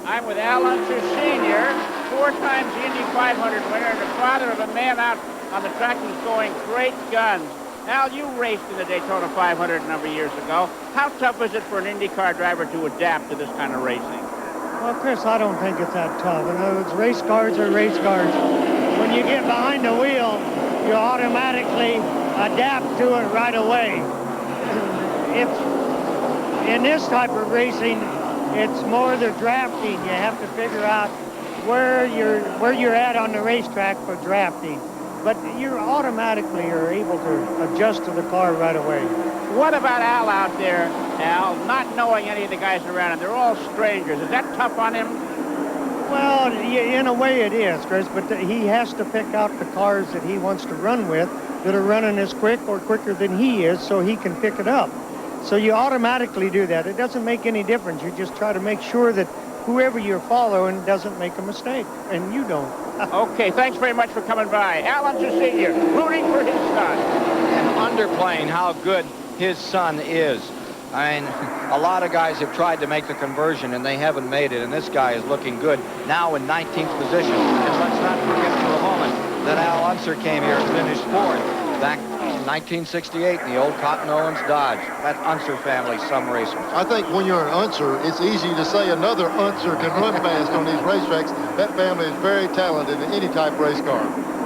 I'm with Al Unser Sr., 4 times the Indy 500 winner, and the father of a man out on the track who's going great guns. Al, you raced in the Daytona 500 a number of years ago. How tough is it for an IndyCar driver to adapt to this kind of racing? Well, Chris, I don't think it's that tough. In other words, race cars are race cars. When you get behind the wheel, you automatically adapt to it right away. If in this type of racing, it's more the drafting. You have to figure out where you're at on the racetrack for drafting. But you automatically are able to adjust to the car right away. What about Al out there, Al, not knowing any of the guys around him? They're all strangers. Is that tough on him? Well, in a way it is, Chris, but he has to pick out the cars that he wants to run with that are running as quick or quicker than he is so he can pick it up. So you automatically do that. It doesn't make any difference. You just try to make sure that whoever you're following doesn't make a mistake, and you don't. Okay, thanks very much for coming by. Al Unser Sr., rooting for his son. And underplaying how good his son is. I mean, a lot of guys have tried to make the conversion, and they haven't made it, and this guy is looking good now in 19th position. And let's not forget for a moment that Al Unser came here and finished 4th back in 1968 in the old Cotton Owens Dodge. That Unser family, some racers. I think when you're an Unser, it's easy to say another Unser can run fast on these racetracks. That family is very talented in any type race car.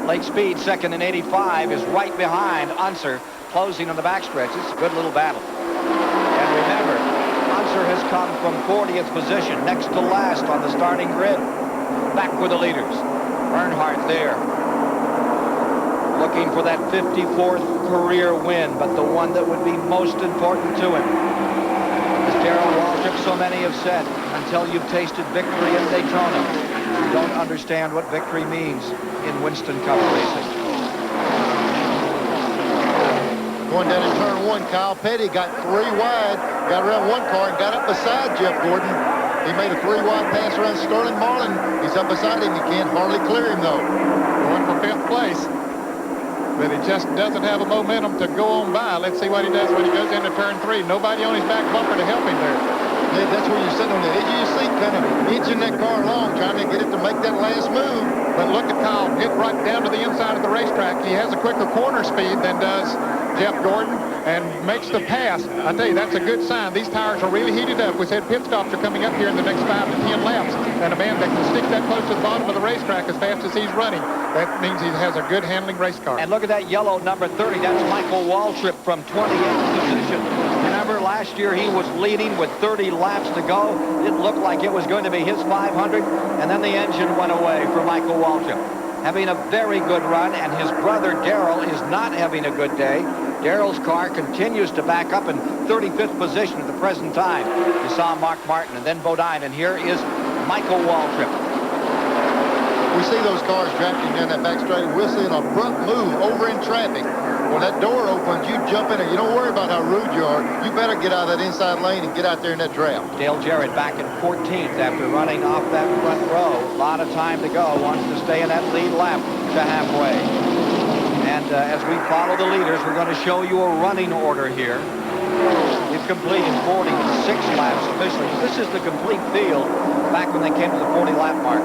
Lake Speed, second in 85, is right behind Unser, closing on the backstretch. It's a good little battle. And remember, Unser has come from 40th position, next to last on the starting grid. Back with the leaders. Earnhardt there, looking for that 54th career win, but the one that would be most important to him. As Darrell Waltrip, so many have said, until you've tasted victory in Daytona, you don't understand what victory means in Winston Cup racing. Going down in turn 1, Kyle Petty got 3 wide, got around one car and got up beside Jeff Gordon. He made a 3-wide pass around Sterling Marlin. He's up beside him. You can't hardly clear him, though. Going for 5th place. But he just doesn't have a momentum to go on by. Let's see what he does when he goes into turn 3. Nobody on his back bumper to help him there. Yeah, that's where you're sitting on the edge of your seat, kind of inching that car along, trying to get it to make that last move. But look at Kyle get right down to the inside of the racetrack. He has a quicker corner speed than does Jeff Gordon and makes the pass. I tell you, that's a good sign. These tires are really heated up. We said pit stops are coming up here in the next 5 to 10 laps. And a man that can stick that close to the bottom of the racetrack as fast as he's running, that means he has a good handling race car. And look at that yellow number 30. That's Michael Waltrip from 28th position. Remember, last year he was leading with 30 laps to go. It looked like it was going to be his 500, and then the engine went away for Michael Waltrip. Having a very good run, and his brother Darrell is not having a good day. Darrell's car continues to back up in 35th position at the present time. You saw Mark Martin and then Bodine, and here is Michael Waltrip. We see those cars drafting down that back straight. We'll see an abrupt move over in traffic. When that door opens, you jump in it. You don't worry about how rude you are. You better get out of that inside lane and get out there in that draft. Dale Jarrett back in 14th after running off that front row. A lot of time to go. Wants to stay in that lead lap to halfway. And as we follow the leaders, we're going to show you a running order here. We've completed 46 laps officially. This is the complete field back when they came to the 40-lap mark.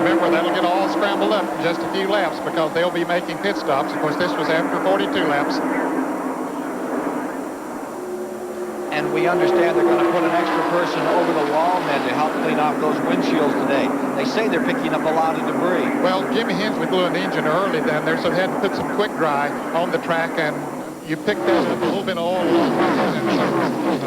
Remember, that'll get all scrambled up in just a few laps because they'll be making pit stops. Of course, this was after 42 laps. And we understand they're going to put an extra person over the wall then to help clean off those windshields today. They say they're picking up a lot of debris. Well, Jimmy Hensley blew an engine early down there, so they had to put some quick dry on the track, and you pick those with a little bit of oil along process, and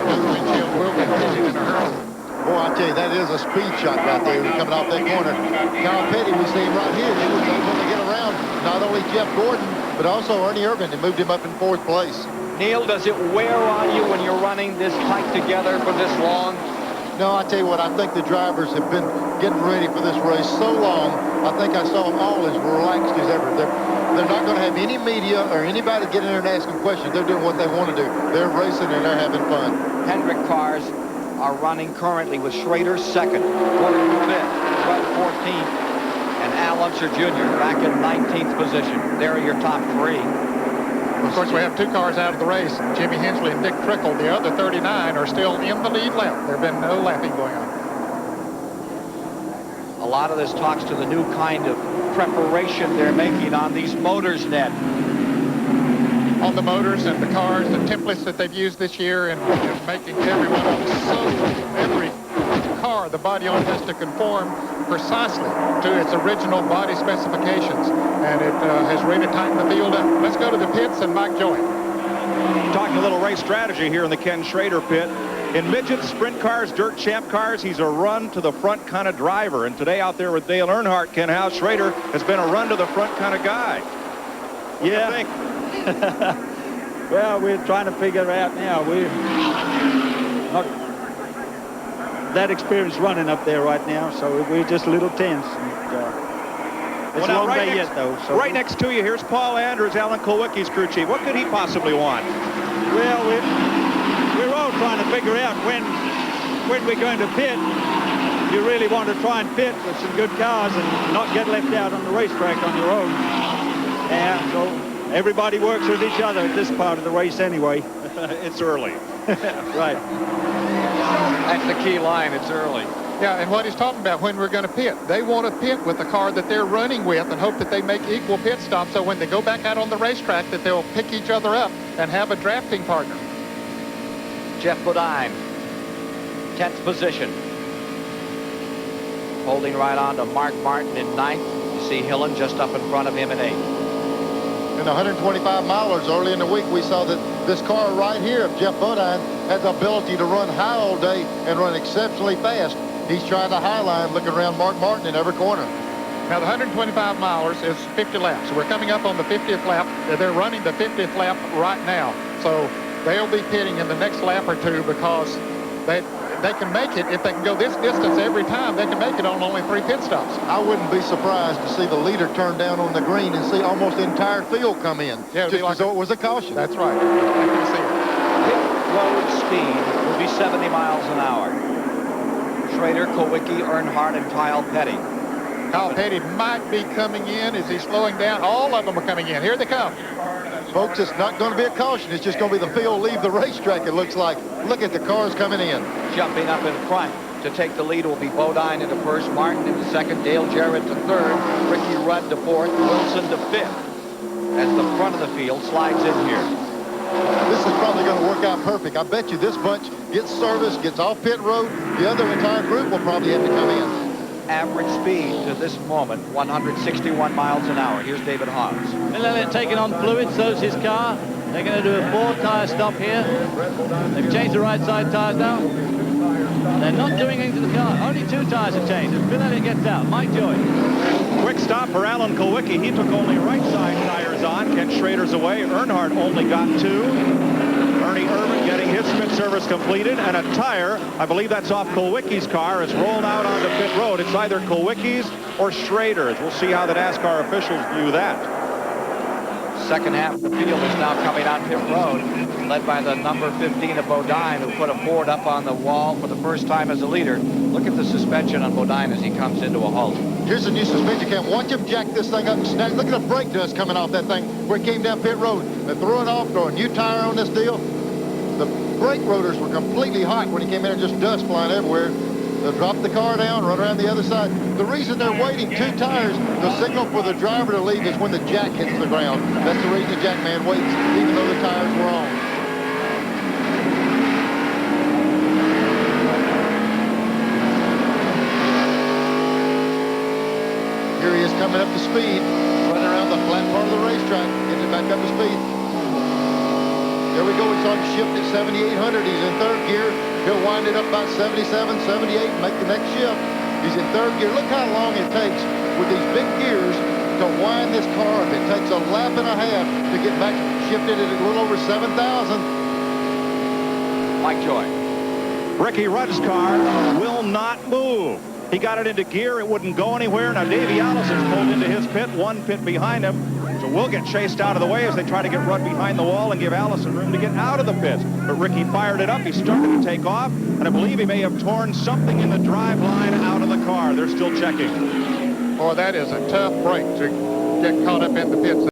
those windshields will be clean in a hurry. Boy, I tell you, that is a speed shot right there coming off that corner. Kyle Petty, we see him right here. He was able to get around not only Jeff Gordon, but also Ernie Irvin. They moved him up in 4th place. Neil, does it wear on you when you're running this tight together for this long? No, I tell you what, I think the drivers have been getting ready for this race so long. I think I saw them all as relaxed as ever. They're not going to have any media or anybody get in there and ask them questions. They're doing what they want to do. They're racing and they're having fun. Hendrick cars are running currently with Schrader 2nd, Gordon 5th, Rudd 14th, and Al Unser Jr. back in 19th position. There are your top 3. Of course, we have 2 cars out of the race. Jimmy Hensley and Dick Trickle. The other 39 are still in the lead lap. There have been no lapping going on. A lot of this talks to the new kind of preparation they're making on these motors, Ned. On the motors and the cars, the templates that they've used this year, and making every one of them so every car, the body on it has to conform precisely to its original body specifications, and it has really tightened the field up. Let's go to the pits and Mike Joy. Talking a little race strategy here in the Ken Schrader pit. In midgets, sprint cars, dirt champ cars, he's a run to the front kind of driver. And today out there with Dale Earnhardt, Ken House, Schrader has been a run to the front kind of guy. What do you think? Well, we're trying to figure it out now. We're not that experienced running up there right now, so we're just a little tense. And, it's a long day yet, though. So right next to you, here's Paul Andrews, Alan Kulwicki's crew chief. What could he possibly want? Well, we're all trying to figure out when we're going to pit. You really want to try and pit with some good cars and not get left out on the racetrack on your own. And so everybody works with each other at this part of the race anyway. It's early. Right. That's the key line. It's early. Yeah, and what he's talking about, when we're going to pit. They want to pit with the car that they're running with and hope that they make equal pit stops, so when they go back out on the racetrack that they'll pick each other up and have a drafting partner. Jeff Bodine, 10th position. Holding right on to Mark Martin in 9th. You see Hillen just up in front of him in 8th. In the 125 milers early in the week, we saw that this car right here of Jeff Bodine had the ability to run high all day and run exceptionally fast. He's trying to high line, looking around Mark Martin in every corner. Now, the 125 milers is 50 laps. We're coming up on the 50th lap. They're running the 50th lap right now. So they'll be pitting in the next lap or two because they can make it. If they can go this distance every time, they can make it on only 3 pit stops. I wouldn't be surprised to see the leader turn down on the green and see almost the entire field come in. Yeah, just as though it was a caution. That's right. I can see it. Pit road speed will be 70 miles an hour. Schrader, Kulwicki, Earnhardt, and Kyle Petty. Kyle Petty might be coming in. Is he slowing down? All of them are coming in. Here they come. Folks, it's not going to be a caution. It's just going to be the field leave the racetrack, it looks like. Look at the cars coming in. Jumping up in front to take the lead will be Bodine into first, Martin into second, Dale Jarrett to third, Ricky Rudd to fourth, Wilson to fifth. As the front of the field slides in here. This is probably going to work out perfect. I bet you this bunch gets service, gets off pit road. The other entire group will probably have to come in. Average speed to this moment, 161 miles an hour. Here's David Hawes. They're taking on fluids, so's his car. They're going to do a 4-tire stop here. They've changed the right side tires now. They're not doing anything to the car. Only 2 tires have changed. As Bill Elliott gets out, Mike Joy. Quick stop for Alan Kulwicki. He took only right side tires on. Ken Schrader's away. Earnhardt only got 2. Ernie Irvin getting his pit service completed, and a tire, I believe that's off Kulwicki's car, is rolled out onto pit road. It's either Kulwicki's or Schrader's. We'll see how the NASCAR officials view that. Second half of the field is now coming on pit road, led by the number 15 of Bodine, who put a board up on the wall for the first time as a leader. Look at the suspension on Bodine as he comes into a halt. Here's a new suspension cam. Watch him jack this thing up and snap. Look at the brake dust coming off that thing where it came down pit road. They threw it off, throw a new tire on this deal. The brake rotors were completely hot when he came in and just dust flying everywhere. They'll drop the car down, run around the other side. The reason they're waiting 2 tires, the signal for the driver to leave is when the jack hits the ground. That's the reason the jack man waits, even though the tires were on. Here he is coming up to speed, running around the flat part of the racetrack, getting it back up to speed. There we go. It's on shift at 7,800. He's in 3rd gear. He'll wind it up about 77, 78, and make the next shift. He's in 3rd gear. Look how long it takes with these big gears to wind this car up. It takes a lap and a half to get back shifted at a little over 7,000. Mike Joy. Ricky Rudd's car will not move. He got it into gear. It wouldn't go anywhere. Now Davey Allison's pulled into his pit, 1 pit behind him. So we'll get chased out of the way as they try to get Rudd behind the wall and give Allison room to get out of the pits. But Ricky fired it up. He started to take off, and I believe he may have torn something in the drive line out of the car. They're still checking. Boy, that is a tough break to get caught up in the pits.